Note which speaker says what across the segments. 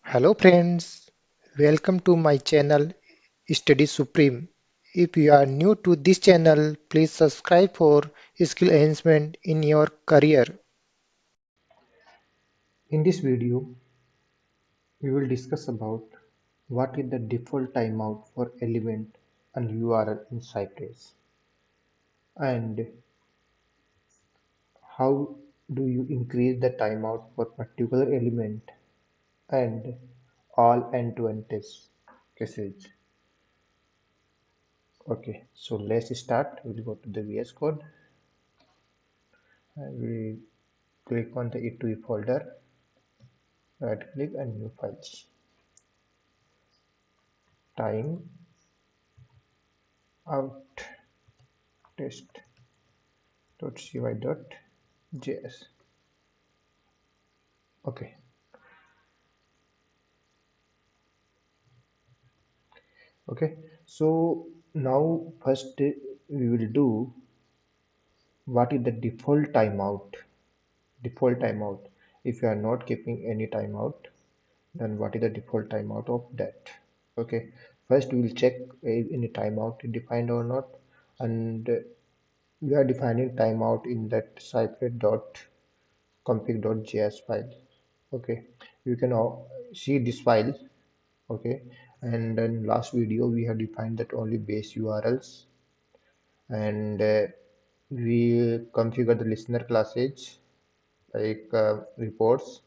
Speaker 1: Hello friends, welcome to my channel Study Supreme. If you are new to this channel, please subscribe for skill enhancement in your career. In this video, we will discuss about what is the default timeout for element and URL in Cypress and how do you increase the timeout for particular element and all end-to-end test cases. Okay, so let's start. We'll go to the VS Code and we click on the E2E folder, right click and new files. Time out test.cy.js. Okay, okay. So now first we will do what is the default timeout. Default timeout. If you are not keeping any timeout, then what is the default timeout of that? Okay. First we will check if any timeout is defined or not, and we are defining timeout in that cypress.config.js file. Okay, you can see this file. Okay, and then last video we have defined that only base URLs, and we configure the listener classes like reports.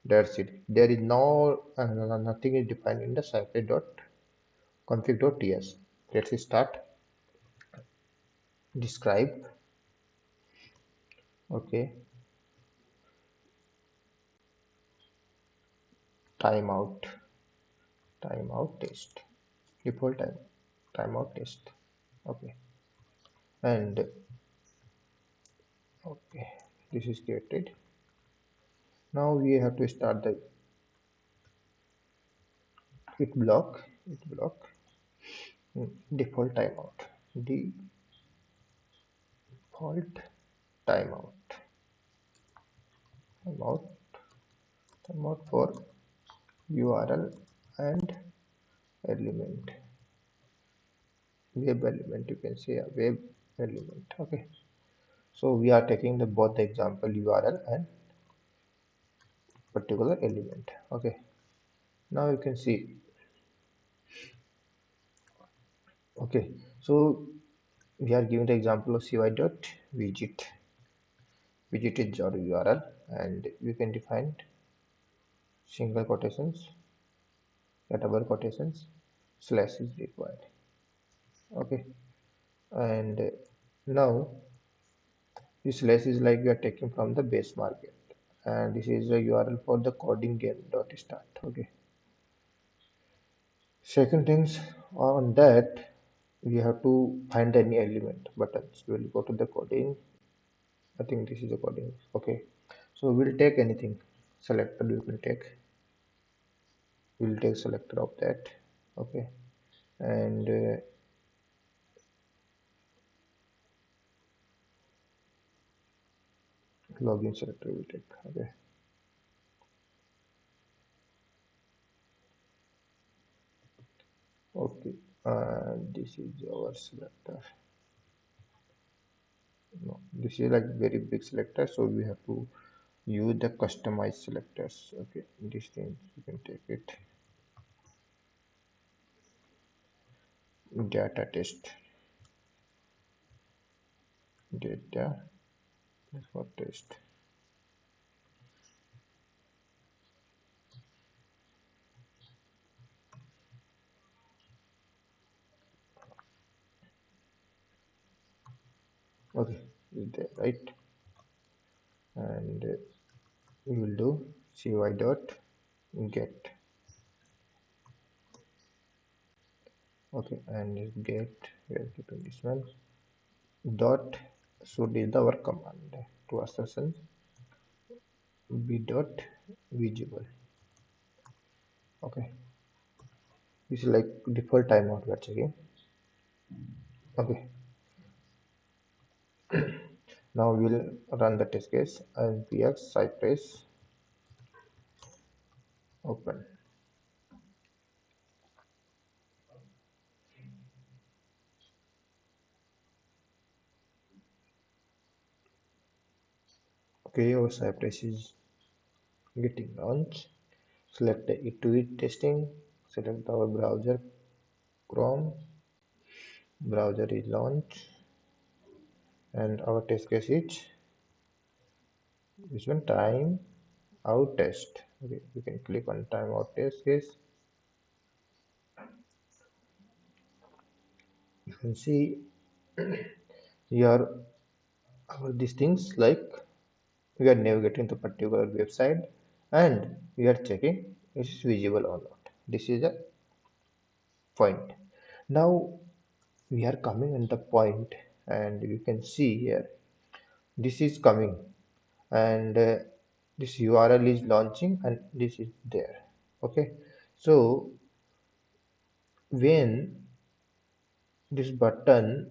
Speaker 1: That's it. There is no nothing is defined in the cypress.config.ts. Let's start. Describe. Okay, timeout. Timeout test. Default timeout test. Okay, and okay, this is created. Now we have to start the it block default default timeout timeout timeout for URL and element web element, you can say a web element. Okay, so we are taking the both the example URL and particular element. Okay, now you can see. Okay, so we are giving the example of widget is our URL, and you can define single quotations, double quotations, slash is required. Okay, and now this slash is like we are taking from the base market, and this is the URL for the coding game dot start. Okay, second things on that, we have to find any element buttons. We'll go to the coding. I think this is the coding. Okay, so we'll take anything selected. We'll take selector of that. Okay, and login selector will take. Okay, okay, and this is our selector. No, this is like very big selector, so we have to use the customized selectors. Okay, these things you can take it. Data test, data for test. Okay, is there right? And we will do cy dot get. Okay, and get, we are keeping this one. Dot should is our command to assertion b dot visible. Okay, this is like default timeout we are checking. Okay, now we'll run the test case and npx cypress open. Okay, our Cypress is getting launched. Select the it testing. Select our browser Chrome. Browser is launched, and our test case is this one, time out test. Okay, you can click on timeout test case. You can see here these things like we are navigating the particular website and we are checking it is visible or not. This is a point. Now we are coming in the point, and you can see here this is coming, and this URL is launching and this is there. Okay, so when this button,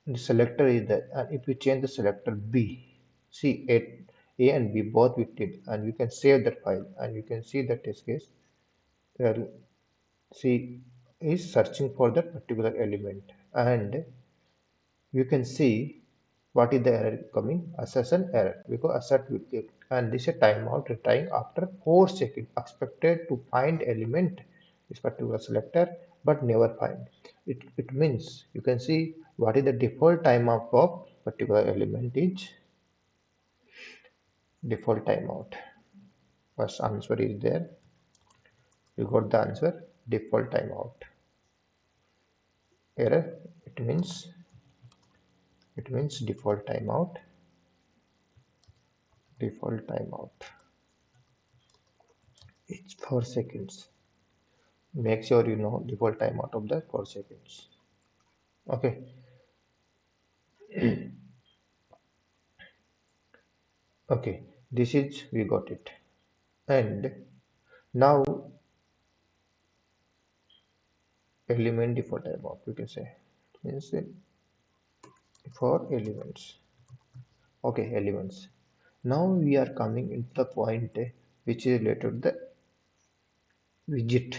Speaker 1: the selector is there, and if we change the selector B, see A and B both we did, and you can save that file, and you can see the test case where see is searching for that particular element, and you can see what is the error coming, assertion error, because assert will get, and this is a timeout retrying after 4 seconds expected to find element this particular selector but never find it. Means you can see what is the default timeout of particular element is default timeout. First answer is there, you got the answer, default timeout. Error, it means default timeout, default timeout. It's 4 seconds. Make sure you know default timeout of the 4 seconds. Okay. Okay, this is we got it. And now element default timeout we can say, means for elements. Okay, elements. Now we are coming into the point which is related to the widget.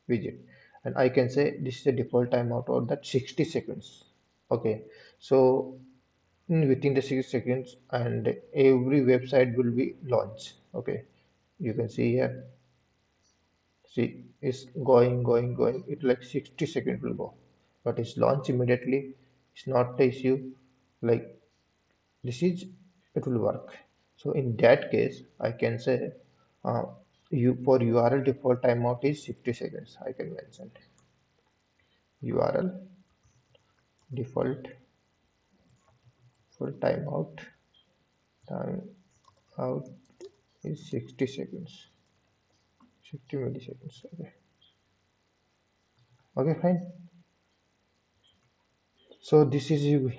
Speaker 1: widget and I can say this is a default timeout or that 60 seconds. Okay, so within the 6 seconds and every website will be launched. Okay, you can see here, see it's going, it like 60 seconds will go, but it's launched immediately. It's not the issue, like this is, it will work. So in that case I can say uh, you for URL default timeout is 60 seconds. I can mention URL default full time out is 60 seconds, 60 milliseconds. Okay, okay, fine. So this is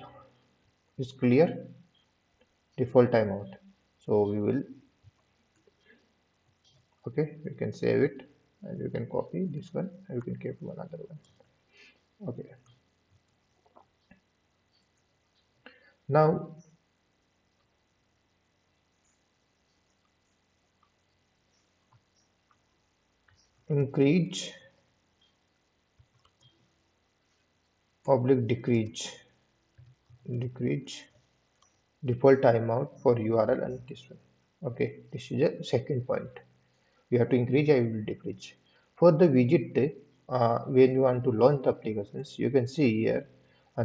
Speaker 1: clear, default timeout. So we will, okay, we can save it, and you can copy this one and you can keep one other one. Okay, now increase oblique decrease default timeout for URL and this one. Okay, this is a second point. You have to increase, I will decrease. For the widget, when you want to launch the applications, you can see here,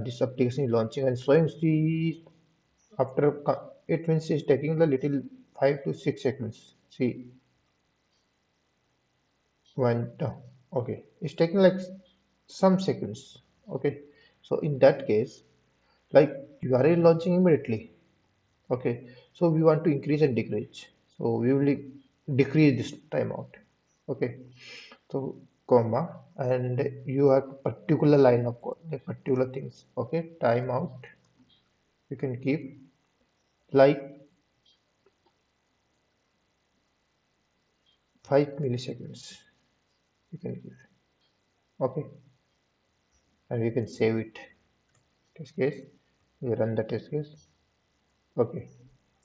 Speaker 1: this application is launching and showing the after it means it's taking the little 5 to 6 seconds. See, one, okay, it's taking like some seconds. Okay, so in that case, like you are launching immediately. Okay, so we want to increase and decrease, so we will decrease this timeout. Okay, so comma, and you have particular line of code, the particular things. Okay, timeout you can keep like 5 milliseconds, you can give. Okay, and you can save it. Test case, we run the test case. Okay,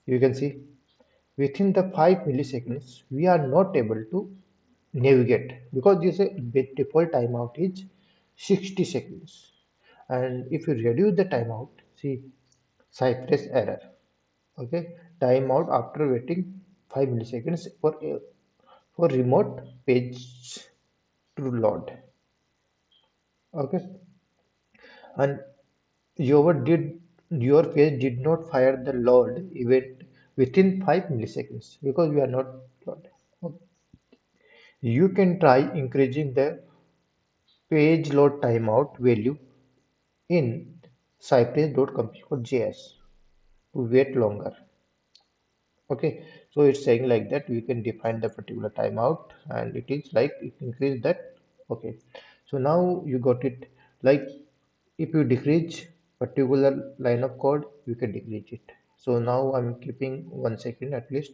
Speaker 1: you can see within the 5 milliseconds we are not able to navigate because this default timeout is 60 seconds, and if you reduce the timeout, see Cypress error. Okay, timeout after waiting 5 milliseconds for remote page to load. Okay, and your page did not fire the load event within 5 milliseconds because we are not loaded. Okay. You can try increasing the page load timeout value in cypress.compute.js to wait longer. Okay, so it's saying like that we can define the particular timeout and it is like it increase that. Okay, so now you got it. Like if you decrease particular line of code, you can decrease it. So now I'm keeping 1 second at least.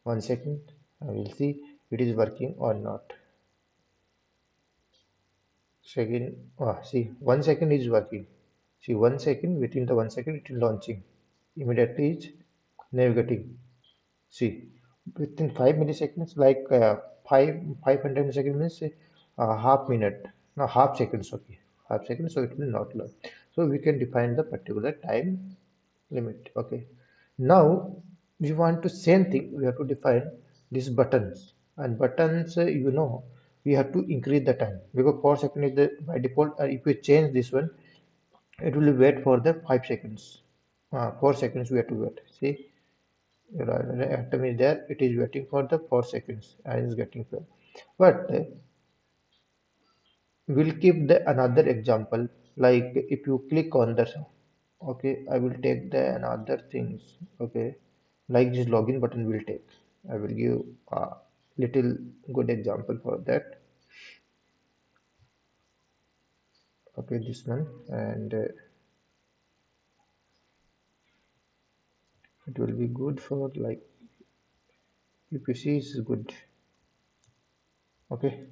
Speaker 1: 1 second. I will see it is working or not. Second, see 1 second is working. See 1 second, within the 1 second it is launching. Immediately it's navigating. See, within 5 milliseconds, like 500 milliseconds means half minute, no half seconds, okay, half second, so it will not load. So we can define the particular time limit. Okay, now we want to same thing. We have to define these buttons and buttons. We have to increase the time because 4 seconds is the by default. If we change this one, it will wait for the 5 seconds. 4 seconds we have to wait. See the atom is there, it is waiting for the 4 seconds and is getting filled. But we'll keep the another example, like if you click on the, okay, I will take the another things. Okay, like this login button will take, I will give a little good example for that. Okay, this one, and it will be good for like UPC is good. Okay,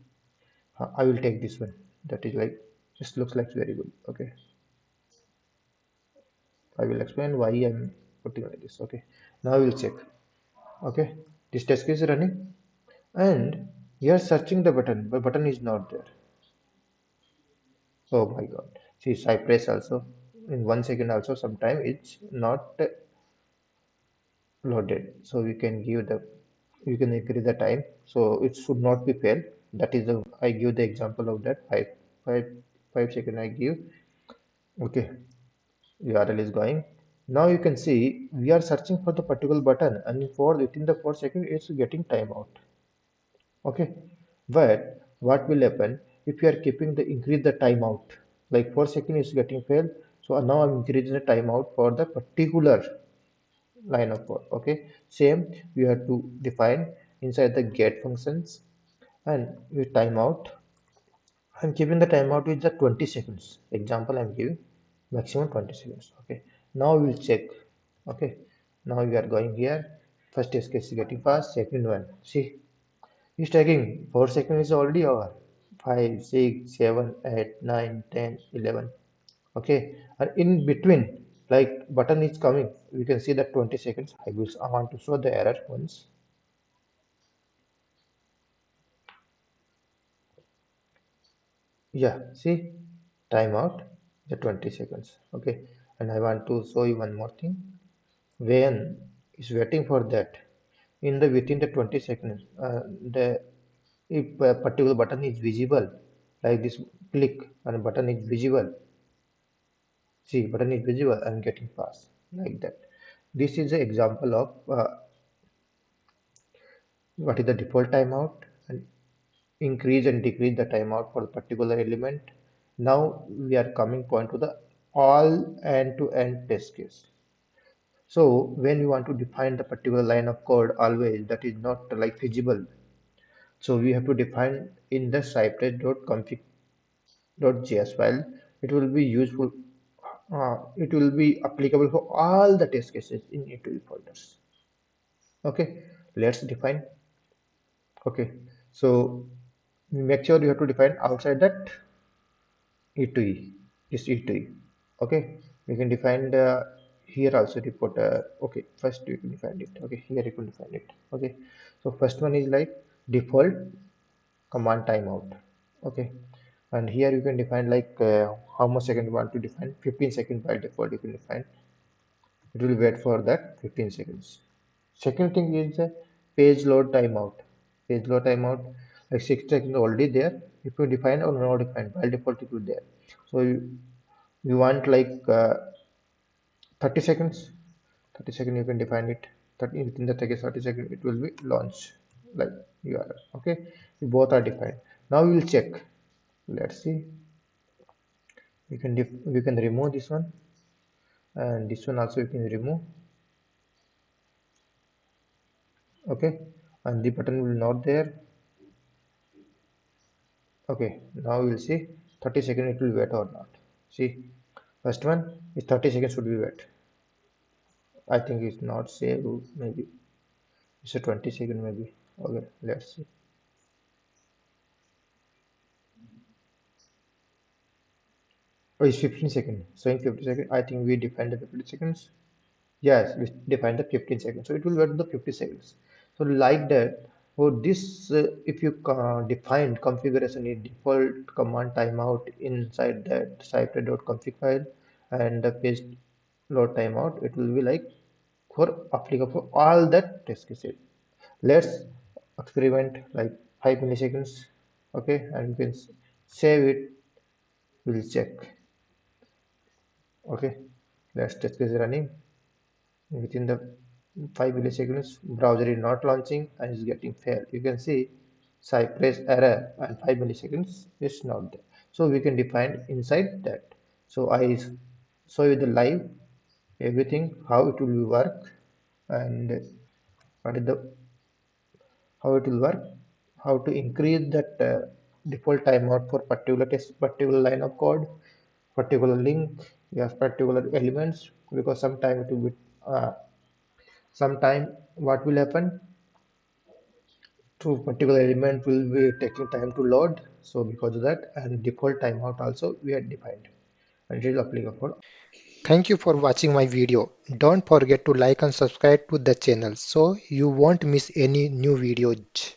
Speaker 1: I will take this one, that is like this looks like very good. Okay, I will explain why I'm putting like this. Okay, now we'll check. Okay, this task is running and you are searching the button, but button is not there. Oh my god. See, Cypress also in 1 second also sometime it's not loaded. So we can give the, you can increase the time. So it should not be fail. That is the, I give the example of that five, 5 second I give. Okay, URL is going. Now you can see we are searching for the particular button and for within the 4 seconds it's getting timeout. Okay, but what will happen if you are keeping the increase the timeout? Like 4 seconds is getting failed, so now I'm increasing the timeout for the particular line of code. Okay, same we have to define inside the get functions and with timeout. I'm keeping the timeout with the 20 seconds. Example I'm giving maximum 20 seconds. Okay. Now we'll check. Okay. Now we are going here. First test case is getting fast. Second one. See, it's taking 4 seconds is already over. 5, 6, 7, 8, 9, 10, 11. Okay. And in between, like button is coming. We can see that 20 seconds. I want to show the error once. Yeah, see, timeout the 20 seconds. Okay, and I want to show you one more thing. When is waiting for that in the within the 20 seconds, the if a particular button is visible, like this click and button is visible. See, button is visible and getting fast like that. This is an example of what is the default timeout and increase and decrease the timeout for a particular element. Now we are coming point to the all end-to-end test case. So when you want to define the particular line of code always that is not like feasible. So we have to define in the cypress.config.js file. It will be useful. It will be applicable for all the test cases in E2E folders. Okay, let's define. Okay, so make sure you have to define outside that E2E, this E2E. Okay, we can define the here also report. Okay, first you can define it. Okay, here you can define it. Okay, so first one is like default command timeout. Okay, and here you can define like how much second you want to define. 15 seconds by default you can define. It will wait for that 15 seconds. Second thing is page load timeout. Page load timeout, like 6 seconds already there. If you define or not define, by default it will there. So you want like 30 seconds. 30 seconds you can define it. 30, within the 30 seconds it will be launched like URL. Okay, both are defined. Now we will check. Let's see. We can remove this one, and this one also you can remove. Okay, and the button will not there. Okay, now we'll see 30 seconds it will wait or not. See, first one is 30 seconds should be wait. I think it's not save, maybe it's a 20 second maybe. Okay, let's see. Oh, it's 15 seconds. So in 50 seconds, I think we defined the 50 seconds. Yes, we define the 15 seconds. So it will wait the 50 seconds. So like that, for this, if you define configuration in default command timeout inside that cypress.config file and the page load timeout, it will be like for applicable for all that test cases. Let's experiment like 5 milliseconds. Okay, and you can save it. We'll check. Okay, let's test case running. Within the 5 milliseconds, browser is not launching and is getting failed. You can see Cypress error and 5 milliseconds is not there. So we can define inside that. So I show you the live everything how it will work and what is the how it will work, how to increase that default timeout for particular test, particular line of code, particular link, yes, particular elements, because sometime it will be sometime what will happen to particular element will be taking time to load. So because of that, and default timeout also we had defined and it is applicable for.
Speaker 2: Thank you for watching my video. Don't forget to like and subscribe to the channel so you won't miss any new videos.